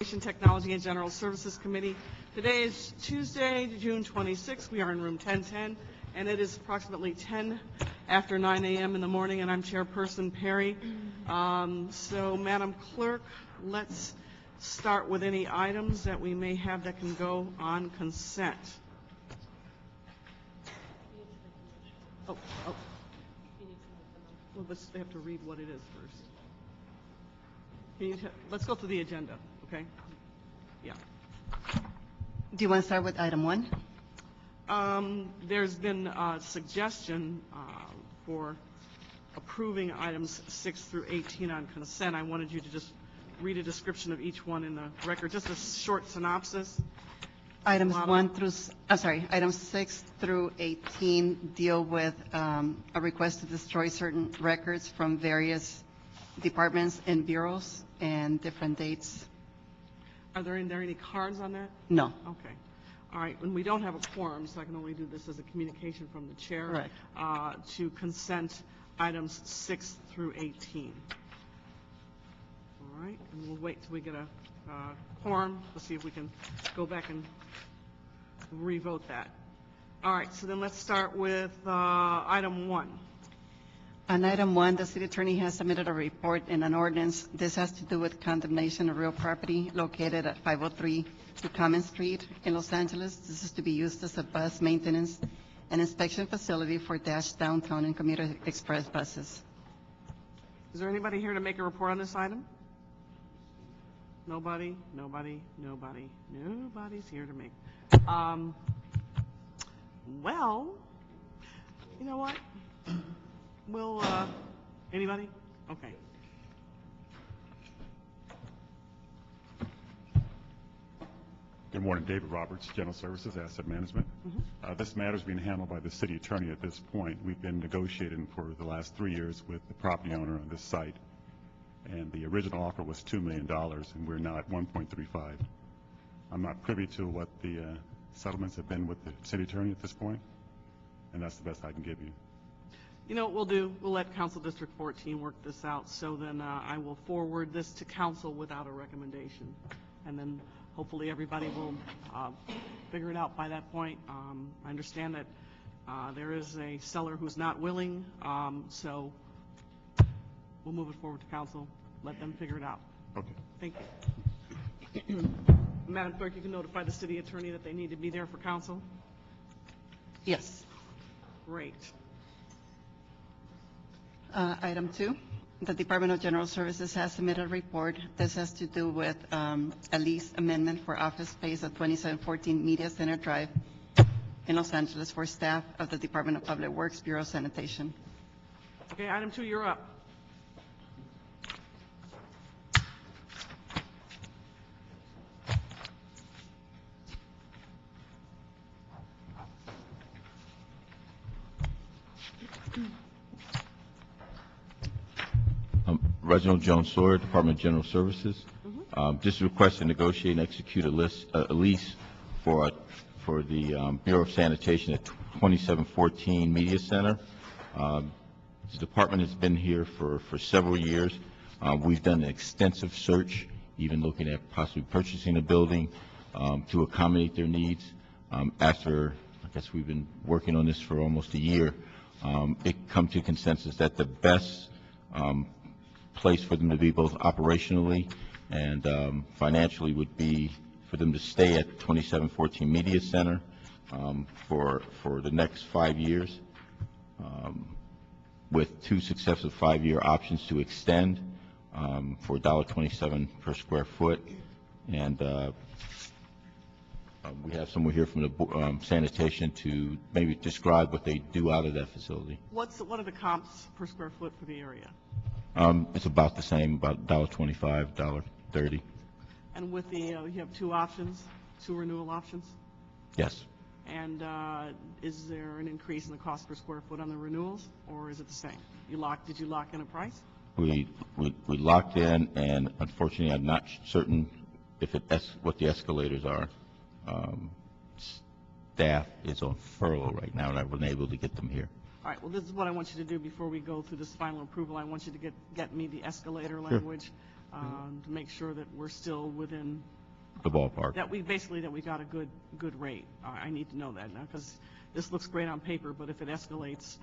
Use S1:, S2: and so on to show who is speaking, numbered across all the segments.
S1: Technology and General Services Committee. Today is Tuesday, June 26th. We are in room 1010, and it is approximately 10 after 9 a.m. in the morning, and I'm Chairperson Perry. So, Madam Clerk, let's start with any items that we may have that can go on consent. Oh. Well, they have to read what it is first. Let's go through the agenda, okay? Yeah.
S2: Do you want to start with item 1?
S1: There's been a suggestion for approving items 6 through 18 on consent. I wanted you to just read a description of each one in the record, just a short synopsis.
S2: Items 6 through 18 deal with a request to destroy certain records from various departments and bureaus and different dates.
S1: Are there any cards on that?
S2: No.
S1: Okay. All right. And we don't have a quorum, so I can only do this as a communication from the chair.
S2: Right.
S1: To consent items 6 through 18. All right. And we'll wait till we get a quorum. We'll see if we can go back and revote that. All right. So then let's start with item 1.
S2: On item 1, the city attorney has submitted a report and an ordinance. This has to do with condemnation of real property located at 503 Common Street in Los Angeles. This is to be used as a bus maintenance and inspection facility for Dash Downtown and Commuter Express buses.
S1: Is there anybody here to make a report on this item? Nobody? Nobody's here to make. Well, you know what? Will, anybody? Okay.
S3: Good morning, David Roberts, General Services, Asset Management. This matter is being handled by the city attorney at this point. We've been negotiating for the last 3 years with the property owner on this site, and the original offer was $2 million, and we're now at 1.35. I'm not privy to what the settlements have been with the city attorney at this point, and that's the best I can give you.
S1: You know what we'll do? We'll let Council District 14 work this out, so then I will forward this to Council without a recommendation, and then hopefully everybody will figure it out by that point. I understand that there is a seller who's not willing, so we'll move it forward to Council, let them figure it out.
S3: Okay.
S1: Thank you. Madam Clerk, you can notify the city attorney that they need to be there for Council?
S2: Yes.
S1: Great.
S2: Item 2, the Department of General Services has submitted a report. This has to do with a lease amendment for office space at 2714 Media Center Drive in Los Angeles for staff of the Department of Public Works Bureau of Sanitation.
S1: Okay, item 2, you're up.
S4: Reginald Jones Sawyer, Department of General Services. Just request to negotiate and execute a lease for the Bureau of Sanitation at 2714 Media Center. The department has been here for several years. We've done an extensive search, even looking at possibly purchasing a building to accommodate their needs. After, I guess we've been working on this for almost a year, it come to consensus that the best place for them to be both operationally and financially would be for them to stay at 2714 Media Center for the next 5 years, with 2 successive 5-year options to extend for $1.27 per square foot. And we have someone here from the sanitation to maybe describe what they do out of that facility.
S1: What are the comps per square foot for the area?
S4: It's about the same, about $1.25, $1.30.
S1: And with the, you have 2 options, 2 renewal options?
S4: Yes.
S1: And is there an increase in the cost per square foot on the renewals, or is it the same? Did you lock in a price?
S4: We locked in, and unfortunately, I'm not certain if what the escalators are. Staff is on furlough right now, and I wasn't able to get them here.
S1: All right, well, this is what I want you to do before we go through this final approval. I want you to get me the escalator language to make sure that we're still within,
S4: The ballpark.
S1: that we got a good rate. I need to know that now, because this looks great on paper, but if it escalates,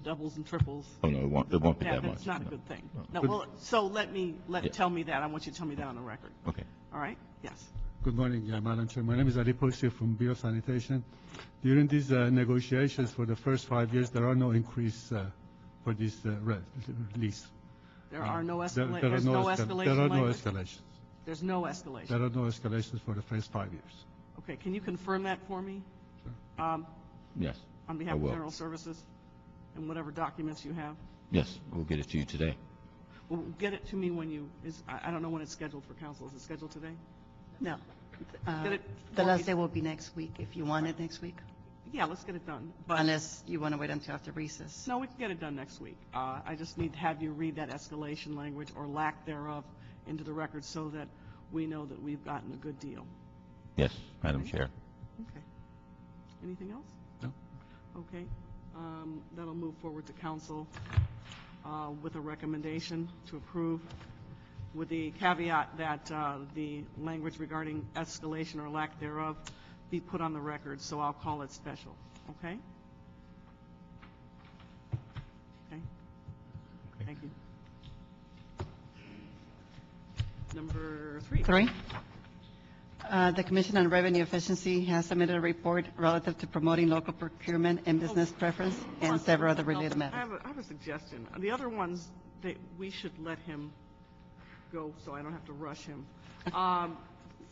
S1: doubles and triples,
S4: Oh, no, it won't be
S1: yeah,
S4: that much.
S1: that's not a
S4: no.
S1: good thing.
S4: No.
S1: No, well, so
S4: Yeah.
S1: tell me that. I want you to tell me that on the record.
S4: Okay.
S1: All right? Yes.
S5: Good morning, Madam Chair. My name is Ali Posi from Bureau of Sanitation. During these negotiations for the first 5 years, there are no increase for this lease.
S1: There are no
S5: There are
S1: there's no escalation
S5: There are no
S1: language?
S5: escalations.
S1: There's no escalation.
S5: There are no escalations for the first 5 years.
S1: Okay, can you confirm that for me?
S4: Yes.
S1: On behalf
S4: I
S1: of
S4: will.
S1: General Services and whatever documents you have?
S4: Yes, we'll get it to you today.
S1: Well, get it to me when I don't know when it's scheduled for council. Is it scheduled today?
S2: No.
S1: Get it
S2: The
S1: for me.
S2: last day will be next week, if you want it next week,
S1: Yeah, let's get it done. But
S2: unless you want to wait until after recess.
S1: no, we can get it done next week. I just need to have you read that escalation language or lack thereof into the record so that we know that we've gotten a good deal.
S4: Yes, Madam Chair.
S1: Okay. Anything else?
S5: No.
S1: Okay. That'll move forward to council with a recommendation to approve, with the caveat that the language regarding escalation or lack thereof be put on the record, so I'll call it special. Okay? Okay. Thank you. Number 3.
S2: 3, the Commission on Revenue Efficiency has submitted a report relative to promoting local procurement and business preference and several other related
S1: I
S2: matters.
S1: have a suggestion. The other ones, we should let him go, so I don't have to rush him.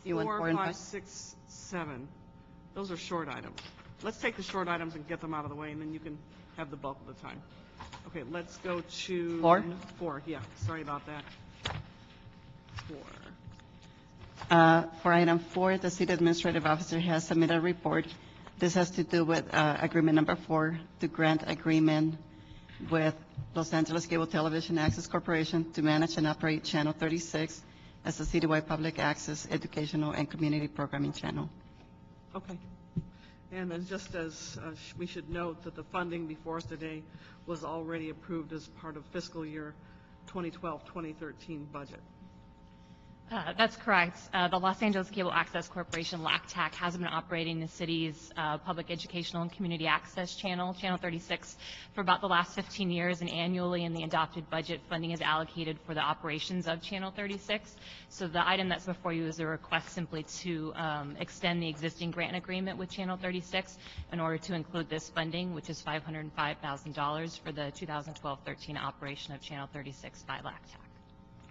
S2: You want 4 and 5?
S1: 6, 7. Those are short items. Let's take the short items and get them out of the way, and then you can have the bulk of the time. Okay, let's go to
S2: 4?
S1: 4, yeah, sorry about that. 4.
S2: For item 4, the City Administrative Officer has submitted a report. This has to do with agreement number 4, the grant agreement with Los Angeles Cable Television Access Corporation to manage and operate Channel 36 as a citywide public access, educational, and community programming channel.
S1: Okay. And then just as we should note that the funding before us today was already approved as part of fiscal year 2012-2013 budget.
S6: That's correct. The Los Angeles Cable Access Corporation, LACTAC, has been operating the city's public educational and community access channel, Channel 36, for about the last 15 years, and annually in the adopted budget, funding is allocated for the operations of Channel 36. So the item that's before you is a request simply to extend the existing grant agreement with Channel 36 in order to include this funding, which is $505,000 for the 2012-13 operation of Channel 36 by LACTAC.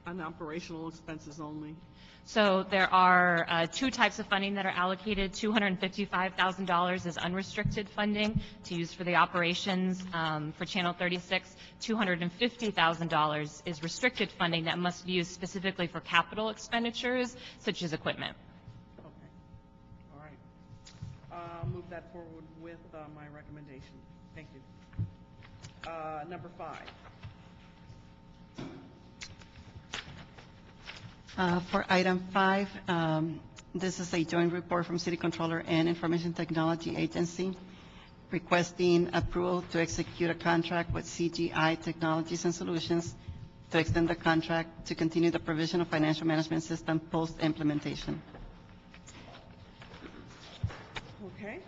S1: On operational expenses only.
S6: So there are 2 types of funding that are allocated. $255,000 is unrestricted funding to use for the operations for Channel 36. $250,000 is restricted funding that must be used specifically for capital expenditures, such as equipment.
S1: Okay. All right. I'll move that forward with my recommendation. Thank you. Number 5.
S2: For item 5, this is a joint report from City Controller and Information Technology Agency requesting approval to execute a contract with CGI Technologies and Solutions to extend the contract to continue the provision of financial management system post-implementation.
S1: Okay.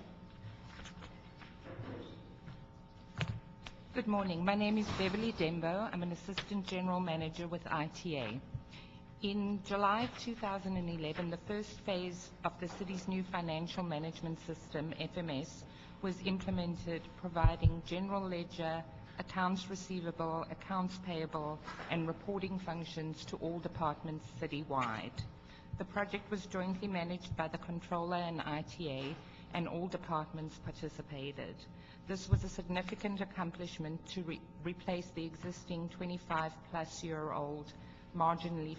S7: Good morning. My name is Beverly Dembo. I'm an Assistant General Manager with ITA. In July of 2011, the first phase of the city's new financial management system, FMS, was implemented, providing general ledger, accounts receivable, accounts payable, and reporting functions to all departments citywide. The project was jointly managed by the Controller and ITA, and all departments participated. This was a significant accomplishment to replace the existing 25-plus-year-old marginally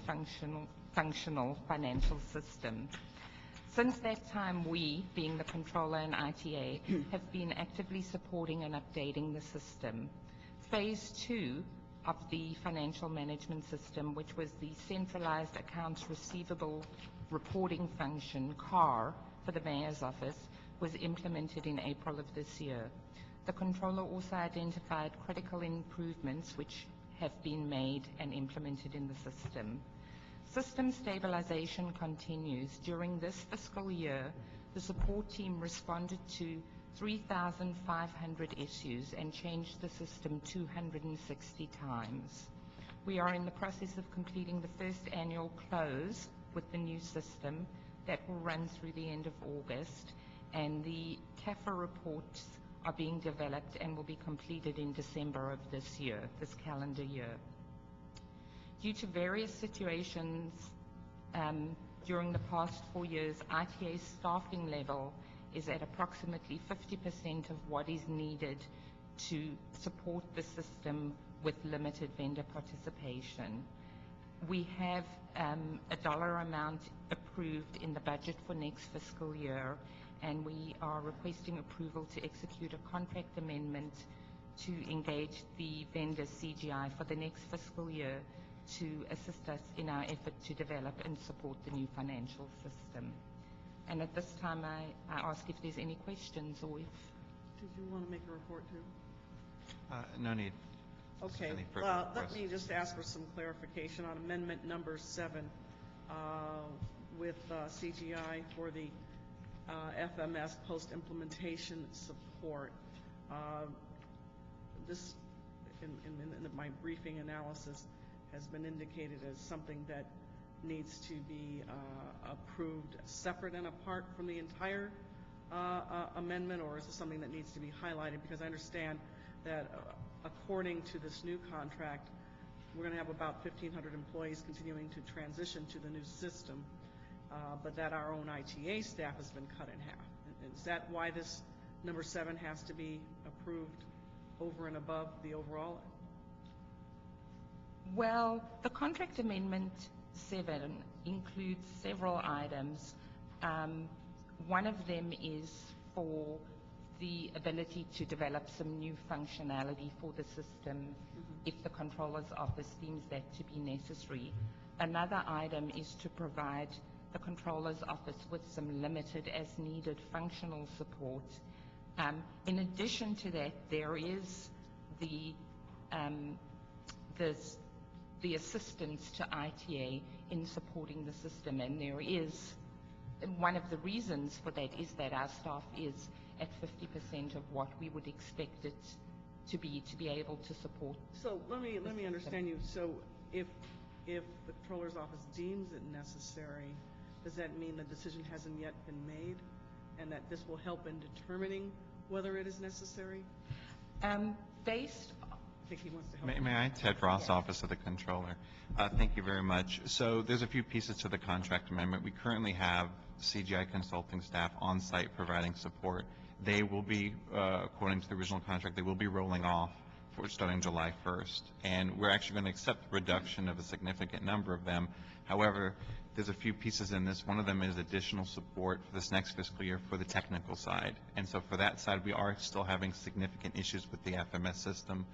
S7: functional financial system. Since that time, we, being the Controller and ITA, have been actively supporting and updating the system. Phase 2 of the financial management system, which was the centralized accounts receivable reporting function, CAR, for the Mayor's Office, was implemented in April of this year. The controller also identified critical improvements which have been made and implemented in the system. System stabilization continues. During this fiscal year, the support team responded to 3,500 issues and changed the system 260 times. We are in the process of completing the first annual close with the new system that will run through the end of August, and the CAFA reports are being developed and will be completed in December of this year, this calendar year. Due to various situations during the past 4 years, ITA's staffing level is at approximately 50% of what is needed to support the system with limited vendor participation. We have a dollar amount approved in the budget for next fiscal year, and we are requesting approval to execute a contract amendment to engage the vendor CGI for the next fiscal year to assist us in our effort to develop and support the new financial system. And at this time, I ask if there's any questions or if...
S1: Did you want to make a report too?
S8: No need.
S1: Okay,
S8: Any further
S1: let
S8: requests?
S1: me just ask for some clarification on amendment number 7 with CGI for the FMS post-implementation support. This, in my briefing analysis, has been indicated as something that needs to be approved separate and apart from the entire amendment, or is it something that needs to be highlighted? Because I understand that according to this new contract, we're going to have about 1,500 employees continuing to transition to the new system, but that our own ITA staff has been cut in half. Is that why this number 7 has to be approved over and above the overall?
S7: Well, the contract amendment 7 includes several items. One of them is for the ability to develop some new functionality for the system if the controller's office deems that to be necessary. Another item is to provide the controller's office with some limited as needed functional support. In addition to that, there is the assistance to ITA in supporting the system, and there is, one of the reasons for that is that our staff is at 50% of what we would expect it to be able to support.
S1: So let me understand you. So if the controller's office deems it necessary, does that mean the decision hasn't yet been made, and that this will help in determining whether it is necessary?
S7: Based
S1: I think he wants to help.
S8: May I? Ted Ross, Office of the Controller. Thank you very much. So there's a few pieces to the contract amendment. We currently have CGI consulting staff on site providing support. They will be, according to the original contract, they will be rolling off starting July 1st. And we're actually going to accept the reduction of a significant number of them. However, there's a few pieces in this. One of them is additional support for this next fiscal year for the technical side. And so for that side, we are still having significant issues with the FMS system.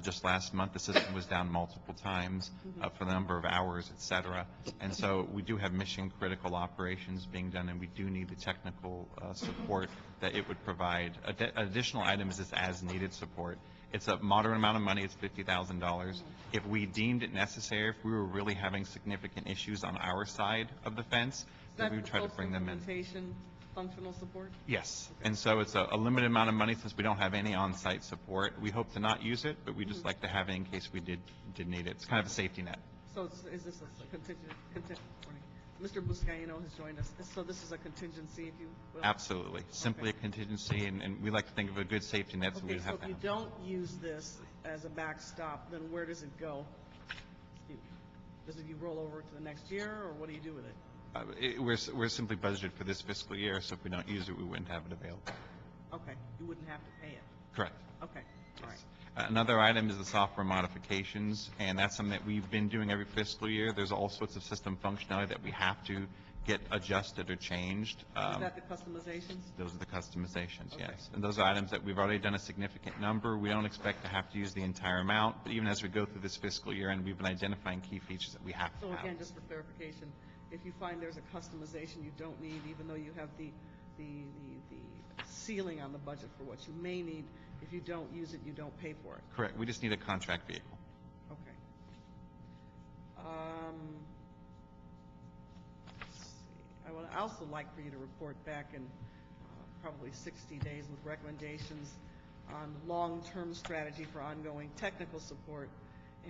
S8: Just last month, the system was down multiple times for the number of hours, et cetera. And so we do have mission-critical operations being done, and we do need the technical support that it would provide. Additional items is as-needed support. It's a moderate amount of money. It's $50,000. If we deemed it necessary, if we were really having significant issues on our side of the fence, then we would try to bring them in.
S1: Post-implementation functional support?
S8: Yes. And so it's a limited amount of money since we don't have any on-site support. We hope to not use it, but we just like to have it in case we did need it. It's kind of a safety net.
S1: So is this a contingent? Mr. Buscaino has joined us. So this is a contingency, if you will?
S8: Absolutely. Simply a contingency, and we like to think of a good safety net, so we
S1: Okay, so
S8: have
S1: if
S8: to
S1: you
S8: have.
S1: don't use this as a backstop, then where does it go? Does it roll over to the next year, or what do you do with it?
S8: We're simply budgeted for this fiscal year, so if we don't use it, we wouldn't have it available.
S1: Okay, you wouldn't have to pay it.
S8: Correct.
S1: Okay, all right.
S8: Another item is the software modifications, and that's something that we've been doing every fiscal year. There's all sorts of system functionality that we have to get adjusted or changed.
S1: Is that the customizations?
S8: Those are the customizations,
S1: Okay.
S8: yes. And those are items that we've already done a significant number. We don't expect to have to use the entire amount, but even as we go through this fiscal year, and we've been identifying key features that we have to
S1: So
S8: have.
S1: again, just for clarification, if you find there's a customization you don't need, even though you have the ceiling on the budget for what you may need, If you don't use it, you don't pay for it.
S8: Correct. We just need a contract vehicle.
S1: Okay. Let's see. I would also like for you to report back in probably 60 days with recommendations on long-term strategy for ongoing technical support,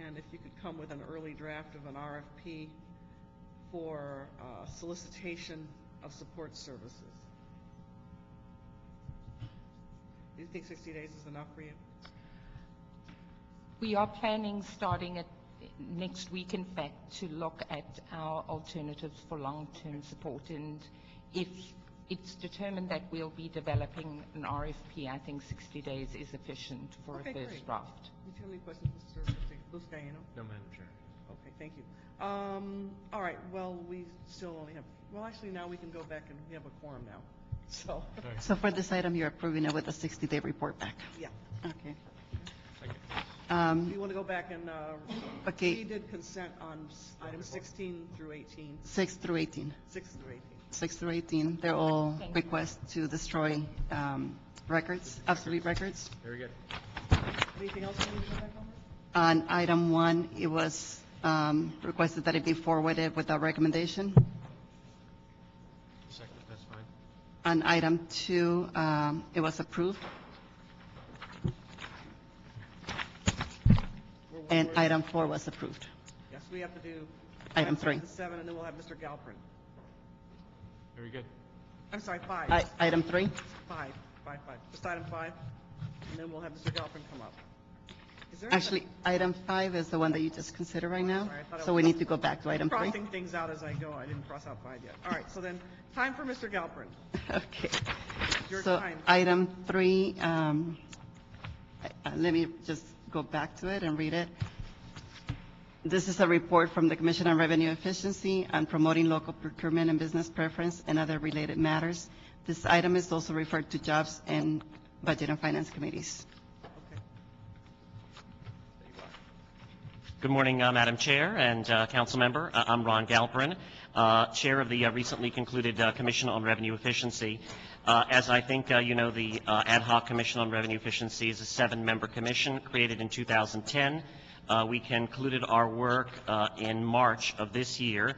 S1: and if you could come with an early draft of an RFP for solicitation of support services. Do you think 60 days is enough for you?
S7: We are planning, starting at next week, in fact, to look at our alternatives for long-term support. And if it's determined that we'll be developing an RFP, I think 60 days is efficient for
S1: Okay,
S7: a first
S1: great.
S7: draft.
S1: Do you have any questions, Mr. Buscaino?
S9: No, Madam Chair.
S1: Okay, thank you. All right, well, we still only have, well, actually, now we can go back and we have a quorum now. So,
S2: So for this item, you're approving it with a 60-day report back.
S1: yeah.
S2: Okay.
S1: Do you want to go back and,
S2: Okay.
S1: we did consent on items 16 through 18,
S2: 6 through 18.
S1: 6 through 18.
S2: 6 through 18, they're all
S7: Thank you.
S2: requests to destroy records, obsolete records.
S9: Very good.
S1: Anything else you need to go back over?
S2: On item 1, it was requested that it be forwarded without recommendation.
S9: Second, that's fine.
S2: On item 2, it was approved. And item 4 was approved.
S1: Yes, we have to do.
S2: Item
S1: 5, 6,
S2: 3.
S1: and 7, and then we'll have Mr. Galprin.
S9: Very good.
S1: I'm sorry, 5.
S2: Item 3.
S1: 5. Just item 5, and then we'll have Mr. Galprin come up. Is there
S2: Actually, item 5 is the one that you just considered right now.
S1: Sorry, I thought it
S2: So
S1: was-
S2: we need to go back to item 3.
S1: crossing things out as I go. I didn't cross out 5 yet. All right, so then, time for Mr. Galprin.
S2: Okay.
S1: Your
S2: So
S1: time.
S2: item 3, let me just go back to it and read it. This is a report from the Commission on Revenue Efficiency on promoting local procurement and business preference and other related matters. This item is also referred to Jobs and Budget and Finance Committees.
S1: Okay.
S10: Good morning, Madam Chair and Council Member. I'm Ron Galprin, Chair of the recently concluded Commission on Revenue Efficiency. As I think you know, the Ad hoc Commission on Revenue Efficiency is a 7-member commission created in 2010. We concluded our work in March of this year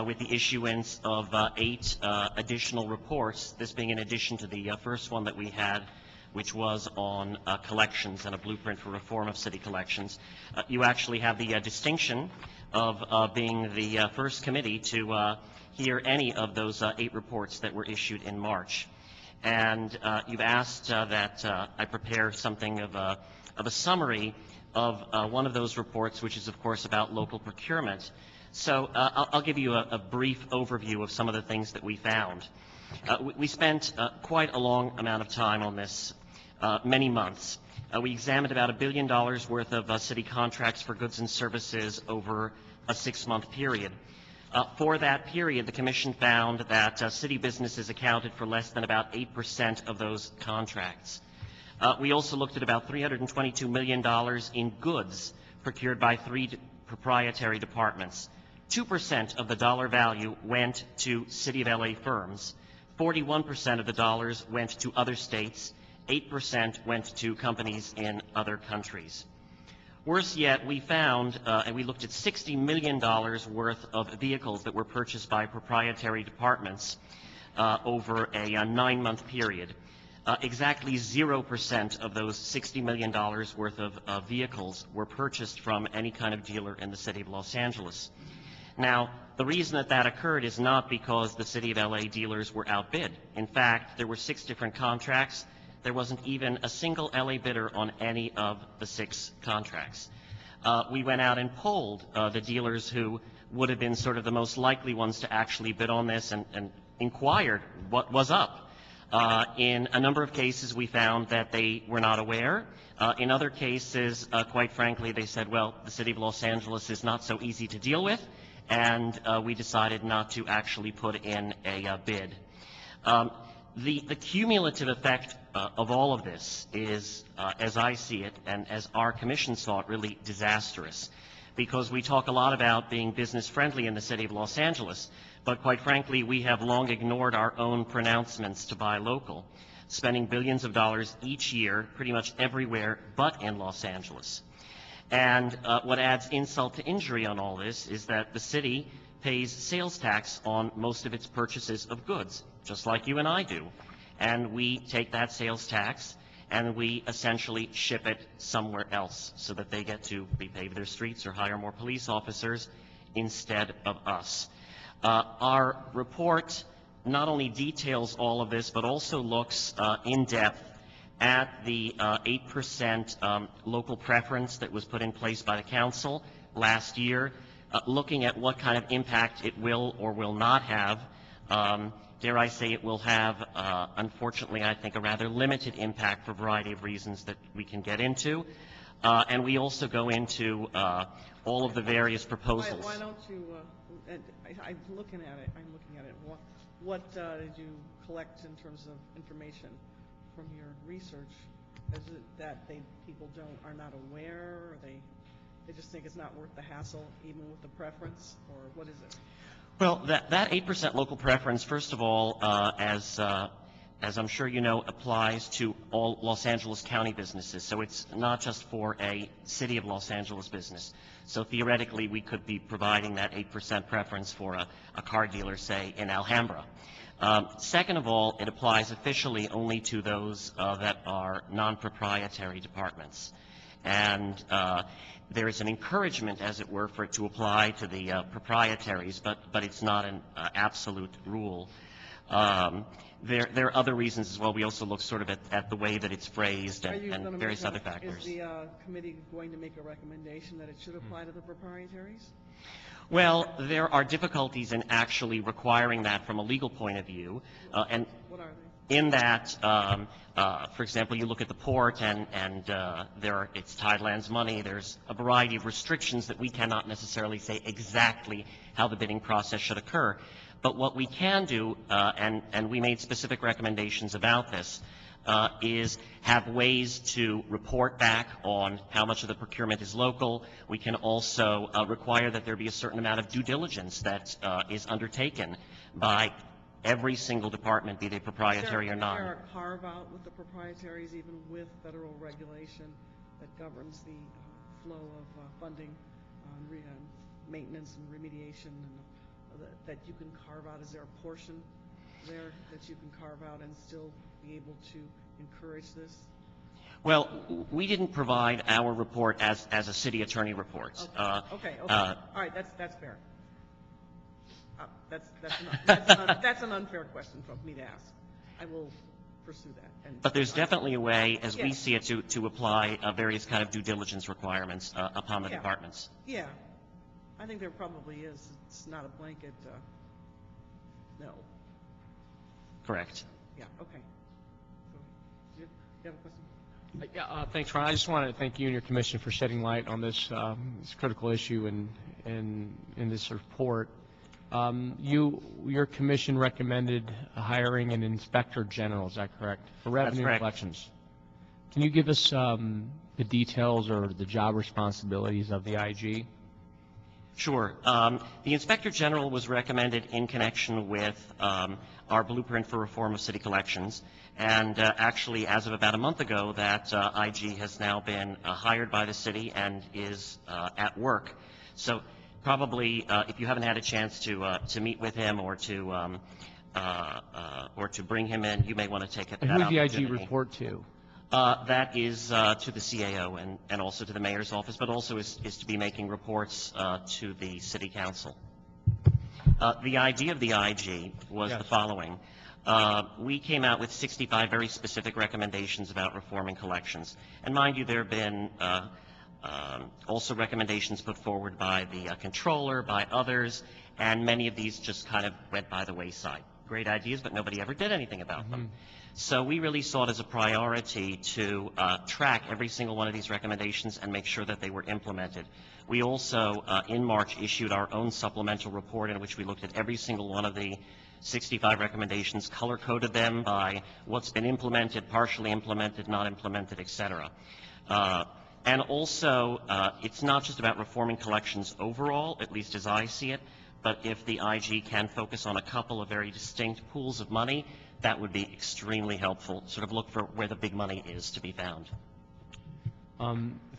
S10: with the issuance of 8 additional reports, this being in addition to the first one that we had, which was on collections and a blueprint for reform of city collections. You actually have the distinction of being the first committee to hear any of those 8 reports that were issued in March. And you've asked that I prepare something of a summary of one of those reports, which is, of course, about local procurement. So I'll give you a brief overview of some of the things that we found. We spent quite a long amount of time on this, many months. We examined about $1 billion worth of city contracts for goods and services over a 6-month period. For that period, the Commission found that city businesses accounted for less than about 8% of those contracts. We also looked at about $322 million in goods procured by 3 proprietary departments. 2% of the dollar value went to City of LA firms. 41% of the dollars went to other states. 8% went to companies in other countries. Worse yet, we found, and we looked at $60 million worth of vehicles that were purchased by proprietary departments over a 9-month period. Exactly 0% of those $60 million worth of vehicles were purchased from any kind of dealer in the city of Los Angeles. Now, the reason that occurred is not because the city of LA dealers were outbid. In fact, there were 6 different contracts. There wasn't even a single LA bidder on any of the 6 contracts. We went out and polled the dealers who would have been sort of the most likely ones to actually bid on this and inquired what was up. In a number of cases, we found that they were not aware. In other cases, quite frankly, they said, well, the city of Los Angeles is not so easy to deal with, and we decided not to actually put in a bid. The cumulative effect of all of this is, as I see it, and as our commission saw it, really disastrous, because we talk a lot about being business-friendly in the city of Los Angeles, but quite frankly, we have long ignored our own pronouncements to buy local. spending billions of dollars each year, pretty much everywhere but in Los Angeles. And what adds insult to injury on all this is that the city pays sales tax on most of its purchases of goods, just like you and I do. And we take that sales tax and we essentially ship it somewhere else so that they get to repave their streets or hire more police officers instead of us. Our report not only details all of this, but also looks in depth at the 8% local preference that was put in place by the council last year, looking at what kind of impact it will or will not have. Dare I say it will have, unfortunately, I think, a rather limited impact for a variety of reasons that we can get into. And we also go into all of the various proposals.
S1: Why don't you, I'm looking at it. What did you collect in terms of information from your research? Is it that people are not aware, or they just think it's not worth the hassle, even with the preference, or what is it?
S10: Well, that 8% local preference, first of all, as I'm sure you know, applies to all Los Angeles County businesses. So it's not just for a City of Los Angeles business. So theoretically, we could be providing that 8% preference for a car dealer, say, in Alhambra. Second of all, it applies officially only to those that are non-proprietary departments. And there is an encouragement, as it were, for it to apply to the proprietaries, but it's not an absolute rule. There are other reasons as well. We also look sort of at the way that it's phrased and various other factors.
S1: Is the committee going to make a recommendation that it should apply to the proprietaries?
S10: Well, there are difficulties in actually requiring that from a legal point of view. And
S1: what are they?
S10: In that, for example, you look at the port and it's Tideland's money. There's a variety of restrictions that we cannot necessarily say exactly how the bidding process should occur. But what we can do, and we made specific recommendations about this, is have ways to report back on how much of the procurement is local. We can also require that there be a certain amount of due diligence that is undertaken by every single department, be they proprietary or not.
S1: Is there a carve-out with the proprietaries, even with federal regulation that governs the flow of funding on maintenance and remediation, and that you can carve out? Is there a portion there that you can carve out and still be able to encourage this?
S10: Well, we didn't provide our report as a city attorney report.
S1: Okay. All right, that's fair. That's an unfair question for me to ask. I will pursue that.
S10: But there's definitely a way, as we see it, to apply various kind of due diligence requirements upon the departments.
S1: Yeah, I think there probably is. It's not a blanket no.
S10: Correct.
S1: Yeah, okay. Do you have a question?
S9: Yeah, thanks, Ron. I just wanted to thank you and your commission for shedding light on this critical issue in this report. Your commission recommended hiring an inspector general, is that correct? For revenue collections. Can you give us the details or the job responsibilities of the IG?
S10: Sure. The inspector general was recommended in connection with our blueprint for reform of city collections. And actually, as of about a month ago, that IG has now been hired by the city and is at work. So probably, if you haven't had a chance to meet with him or to bring him in, you may want to take it.
S9: And who does the IG report to?
S10: That is to the CAO and also to the mayor's office, but also is to be making reports to the city council. The idea of the IG was the following. We came out with 65 very specific recommendations about reforming collections. And mind you, there have been also recommendations put forward by the controller, by others, and many of these just kind of went by the wayside. Great ideas, but nobody ever did anything about them. So we really saw it as a priority to track every single one of these recommendations and make sure that they were implemented. We also, in March, issued our own supplemental report in which we looked at every single one of the 65 recommendations, color-coded them by what's been implemented, partially implemented, not implemented, et cetera. And also, it's not just about reforming collections overall, at least as I see it, but if the IG can focus on a couple of very distinct pools of money, that would be extremely helpful. Sort of look for where the big money is to be found.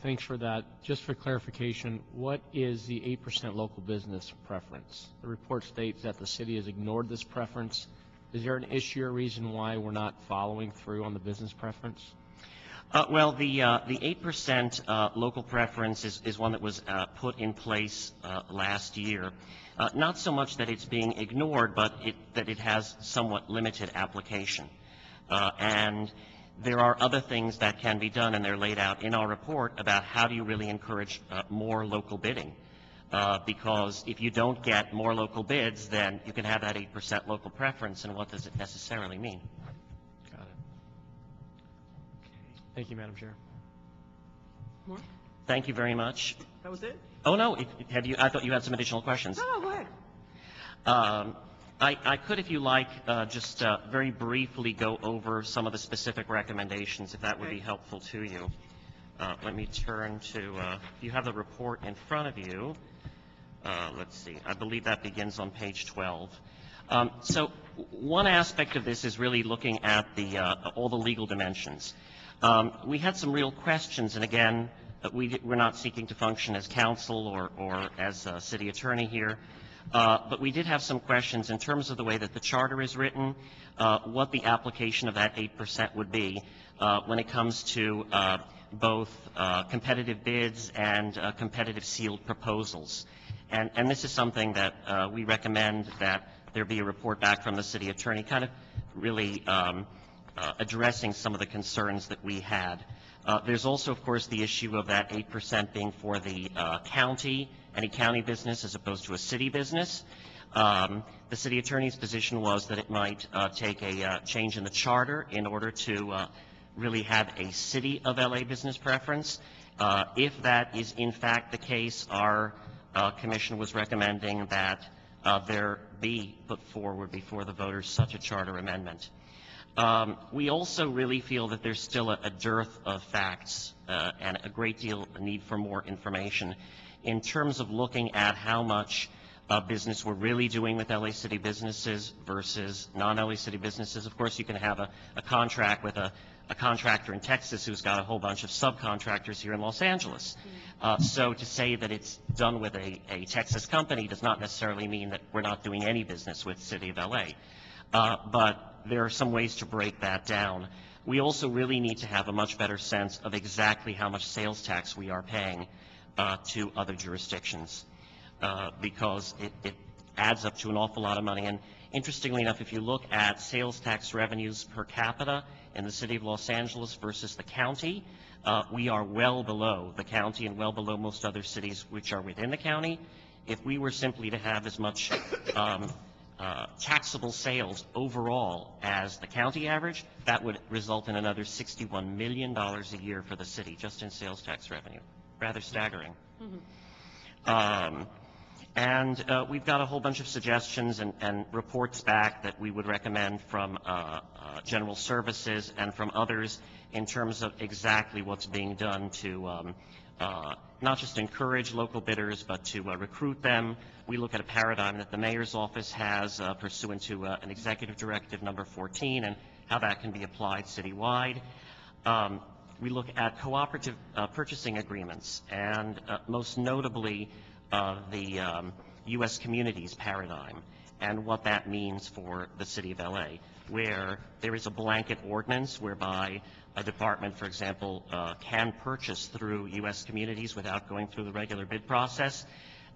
S9: Thanks for that. Just for clarification, what is the 8% local business preference? The report states that the city has ignored this preference. Is there an issue or reason why we're not following through on the business preference?
S10: Well, the 8% local preference is one that was put in place last year. Not so much that it's being ignored, but that it has somewhat limited application. And there are other things that can be done, and they're laid out in our report about how do you really encourage more local bidding. Because if you don't get more local bids, then you can have that 8% local preference, and what does it necessarily mean?
S9: Got it. Thank you, Madam Chair.
S1: More?
S10: Thank you very much.
S1: That was it?
S10: Oh, no, I thought you had some additional questions.
S1: No, go ahead.
S10: I could, if you like, just very briefly go over some of the specific recommendations, if that would be helpful to you. Let me turn to, you have the report in front of you. Let's see, I believe that begins on page 12. So one aspect of this is really looking at all the legal dimensions. We had some real questions, and again, we're not seeking to function as counsel or as a city attorney here. But we did have some questions in terms of the way that the charter is written, what the application of that 8% would be when it comes to both competitive bids and competitive sealed proposals. And this is something that we recommend that there be a report back from the city attorney kind of really addressing some of the concerns that we had. There's also, of course, the issue of that 8% being for the county, any county business as opposed to a city business. The city attorney's position was that it might take a change in the charter in order to really have a City of LA business preference. If that is in fact the case, our commission was recommending that there be put forward before the voters such a charter amendment. We also really feel that there's still a dearth of facts and a great deal of need for more information in terms of looking at how much business we're really doing with LA City businesses versus non-LA City businesses. Of course, you can have a contract with a contractor in Texas who's got a whole bunch of subcontractors here in Los Angeles. So to say that it's done with a Texas company does not necessarily mean that we're not doing any business with City of LA. But there are some ways to break that down. We also really need to have a much better sense of exactly how much sales tax we are paying to other jurisdictions, because it adds up to an awful lot of money. And interestingly enough, if you look at sales tax revenues per capita in the city of Los Angeles versus the county, we are well below the county and well below most other cities which are within the county. If we were simply to have as much taxable sales overall as the county average, that would result in another $61 million a year for the city just in sales tax revenue. Rather staggering. And we've got a whole bunch of suggestions and reports back that we would recommend from General Services and from others in terms of exactly what's being done to not just encourage local bidders, but to recruit them. We look at a paradigm that the mayor's office has pursuant to an executive directive number 14 and how that can be applied citywide. We look at cooperative purchasing agreements and most notably the U.S. communities paradigm and what that means for the city of LA, where there is a blanket ordinance whereby a department, for example, can purchase through U.S. communities without going through the regular bid process.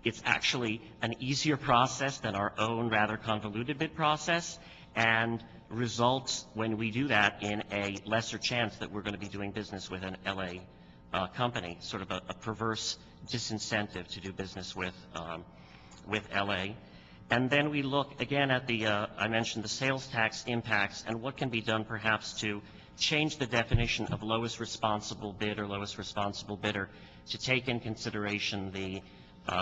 S10: It's actually an easier process than our own rather convoluted bid process, and results when we do that in a lesser chance that we're going to be doing business with an LA company, sort of a perverse disincentive to do business with LA. And then we look again at I mentioned the sales tax impacts and what can be done perhaps to change the definition of lowest responsible bid or lowest responsible bidder to take in consideration the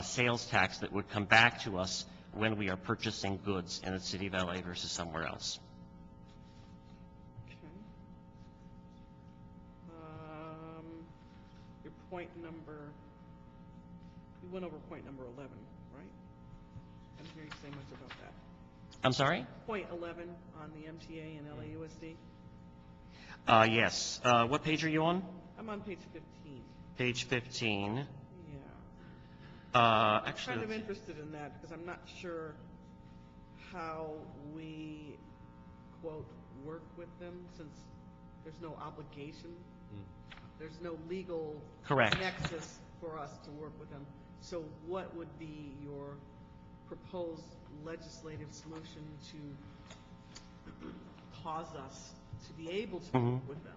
S10: sales tax that would come back to us when we are purchasing goods in the city of LA versus somewhere else.
S1: Okay. Your point number, you went over point number 11, right? I didn't hear you say much about that?
S10: I'm sorry?
S1: Point 11 on the MTA and LAUSD.
S10: Yes. What page are you on?
S1: I'm on page 15.
S10: Page 15.
S1: Yeah. I'm
S10: Actually,
S1: kind of interested in that because I'm not sure how we, quote, work with them since there's no obligation. There's no legal
S10: Correct.
S1: nexus for us to work with them. So what would be your proposed legislative solution to cause us to be able to work with them?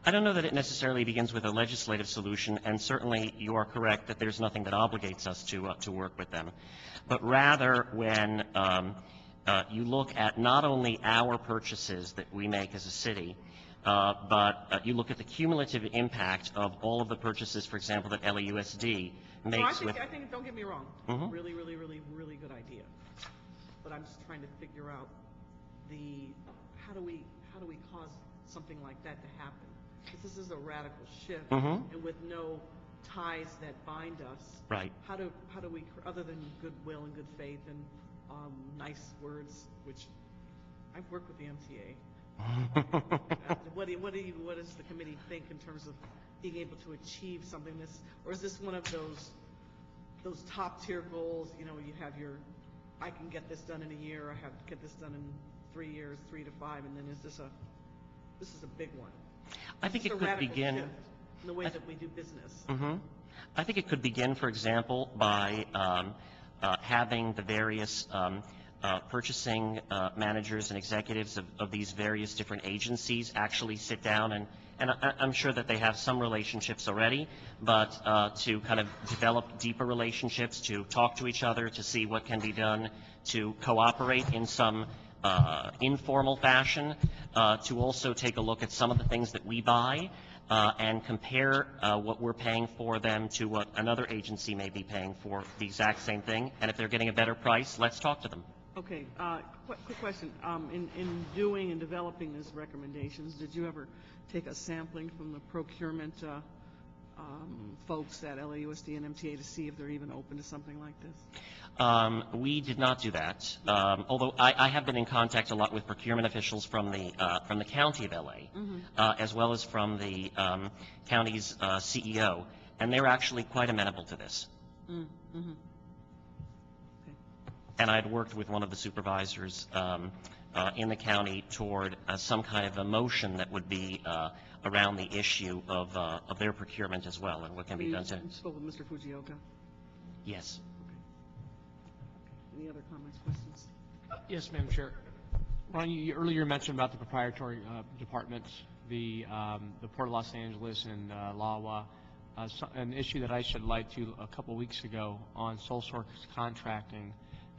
S10: I don't know that it necessarily begins with a legislative solution, and certainly you are correct that there's nothing that obligates us to work with them. But rather, when you look at not only our purchases that we make as a city, but you look at the cumulative impact of all of the purchases, for example, that LAUSD
S1: So
S10: makes
S1: I think, don't get me wrong, really, really, really, really good idea. But I'm just trying to figure out how do we cause something like that to happen? Because this is a radical shift, and with no ties that bind us.
S10: Right.
S1: How do we, other than goodwill and good faith and nice words, which I've worked with the MTA. What does the committee think in terms of being able to achieve something or is this one of those top tier goals? You know, you have I can get this done in a year, I have to get this done in 3 years, 3 to 5, and then this is a big one.
S10: I think
S1: It's
S10: it
S1: a
S10: could
S1: radical
S10: begin.
S1: shift in the way that we do business.
S10: I think it could begin, for example, by having the various purchasing managers and executives of these various different agencies actually sit down and I'm sure that they have some relationships already, but to kind of develop deeper relationships, to talk to each other, to see what can be done, to cooperate in some informal fashion, to also take a look at some of the things that we buy and compare what we're paying for them to what another agency may be paying for the exact same thing. And if they're getting a better price, let's talk to them.
S1: Okay, quick question. In doing and developing these recommendations, did you ever take a sampling from the procurement folks at LAUSD and MTA to see if they're even open to something like this?
S10: We did not do that, although I have been in contact a lot with procurement officials from the county of LA, as well as from the county's CEO, and they're actually quite amenable to this. And I'd worked with one of the supervisors in the county toward some kind of a motion that would be around the issue of their procurement as well, and what can be done to.
S1: You spoke with Mr. Fujioka?
S10: Yes.
S1: Any other comments, questions?
S9: Yes, Madam Chair. Ron, you earlier mentioned about the proprietary departments, the Port of Los Angeles and LAWA. An issue that I shed light to a couple weeks ago on sole source contracting.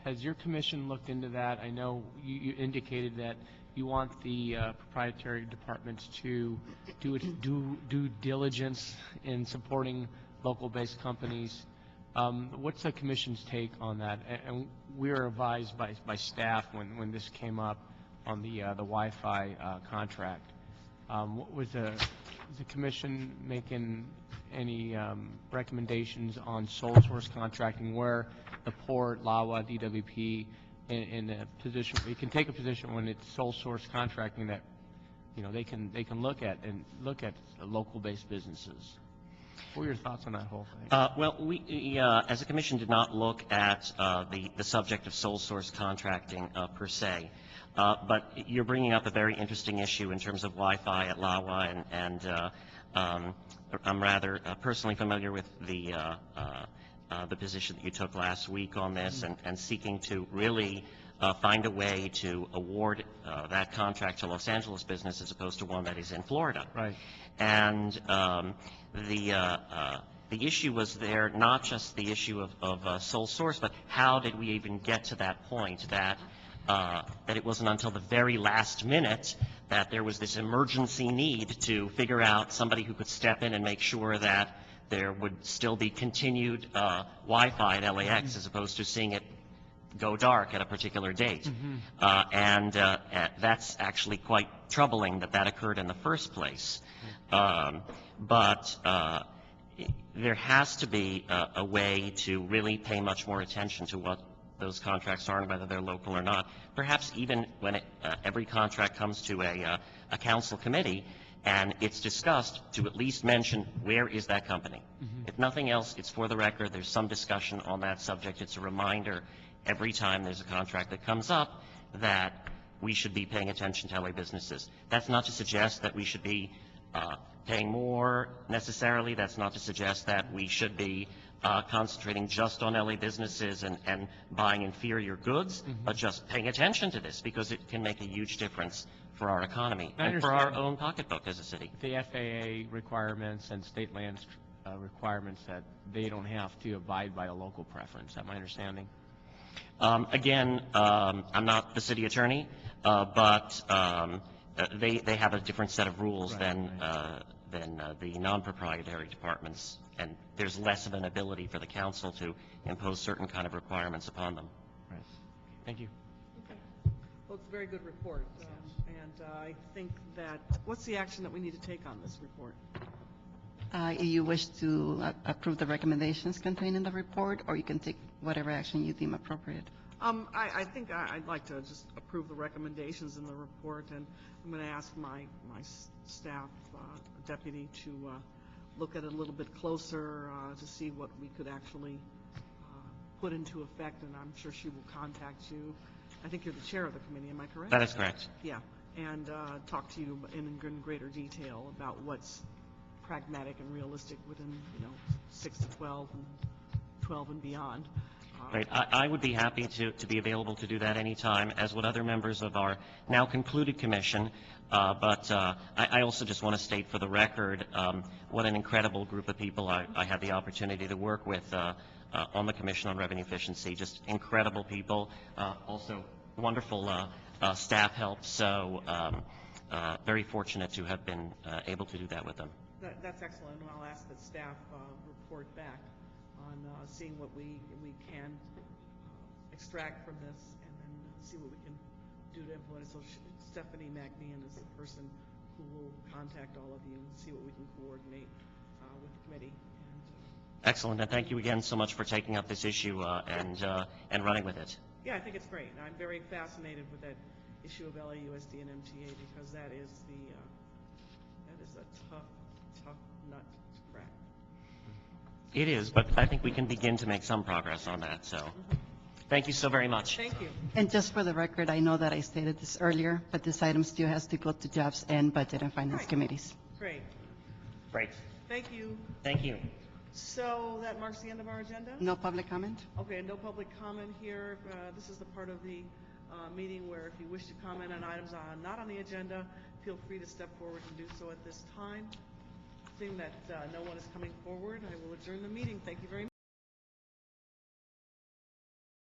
S9: Has your commission looked into that? I know you indicated that you want the proprietary departments to do due diligence in supporting local-based companies. What's the commission's take on that? And we were advised by staff when this came up on the Wi-Fi contract. Was the commission making any recommendations on sole source contracting where the port, LAWA, DWP, in a position, we can take a position when it's sole source contracting that, you know, they can look at local-based businesses. What are your thoughts on that whole thing?
S10: Well, we, as a commission, did not look at the subject of sole source contracting per se. But you're bringing up a very interesting issue in terms of Wi-Fi at LAWA, and I'm rather personally familiar with the position that you took last week on this, and seeking to really find a way to award that contract to Los Angeles business as opposed to one that is in Florida.
S9: Right.
S10: And the issue was there, not just the issue of sole source, but how did we even get to that point that it wasn't until the very last minute that there was this emergency need to figure out somebody who could step in and make sure that there would still be continued Wi-Fi at LAX as opposed to seeing it go dark at a particular date. And that's actually quite troubling that occurred in the first place. But there has to be a way to really pay much more attention to what those contracts are and whether they're local or not. Perhaps even when every contract comes to a council committee and it's discussed, to at least mention where is that company. If nothing else, it's for the record. There's some discussion on that subject. It's a reminder every time there's a contract that comes up that we should be paying attention to LA businesses. That's not to suggest that we should be paying more necessarily. That's not to suggest that we should be concentrating just on LA businesses and buying inferior goods, but just paying attention to this because it can make a huge difference for our economy and for our own pocketbook as a city.
S9: The FAA requirements and state lands requirements that they don't have to abide by a local preference. Is that my understanding?
S10: Again, I'm not the city attorney, but they have a different set of rules than the non-proprietary departments, and there's less of an ability for the council to impose certain kind of requirements upon them.
S9: Right. Thank you.
S1: Okay. Well, it's a very good report, and I think that, what's the action that we need to take on this report?
S2: You wish to approve the recommendations contained in the report, or you can take whatever action you deem appropriate.
S1: I think I'd like to just approve the recommendations in the report, and I'm going to ask my staff deputy to look at it a little bit closer to see what we could actually put into effect, and I'm sure she will contact you. I think you're the chair of the committee, am I correct?
S10: That is correct.
S1: Yeah, and talk to you in greater detail about what's pragmatic and realistic within, 6 to 12 and 12 and beyond.
S10: Right. I would be happy to be available to do that anytime, as would other members of our now concluded commission. But I also just want to state for the record what an incredible group of people I had the opportunity to work with on the Commission on Revenue Efficiency. Just incredible people. Also wonderful staff help. So very fortunate to have been able to do that with them.
S1: That's excellent. I'll ask that staff report back on seeing what we can extract from this, and then see what we can do to implement it. So Stephanie McMahon is the person who will contact all of you and see what we can coordinate with the committee.
S10: Excellent, and thank you again so much for taking up this issue and running with it.
S1: Yeah, I think it's great. I'm very fascinated with that issue of LAUSD and MTA, because that is a tough nut to crack.
S10: It is, but I think we can begin to make some progress on that. So, thank you so very much.
S1: Thank you.
S2: And just for the record, I know that I stated this earlier, but this item still has to go to Jobs and Budget and Finance committees.
S1: Great.
S10: Great.
S1: Thank you.
S10: Thank you.
S1: So that marks the end of our agenda?
S2: No public comment?
S1: Okay, no public comment here. This is the part of the meeting where if you wish to comment on items not on the agenda, feel free to step forward and do so at this time. Seeing that no one is coming forward, I will adjourn the meeting. Thank you very much.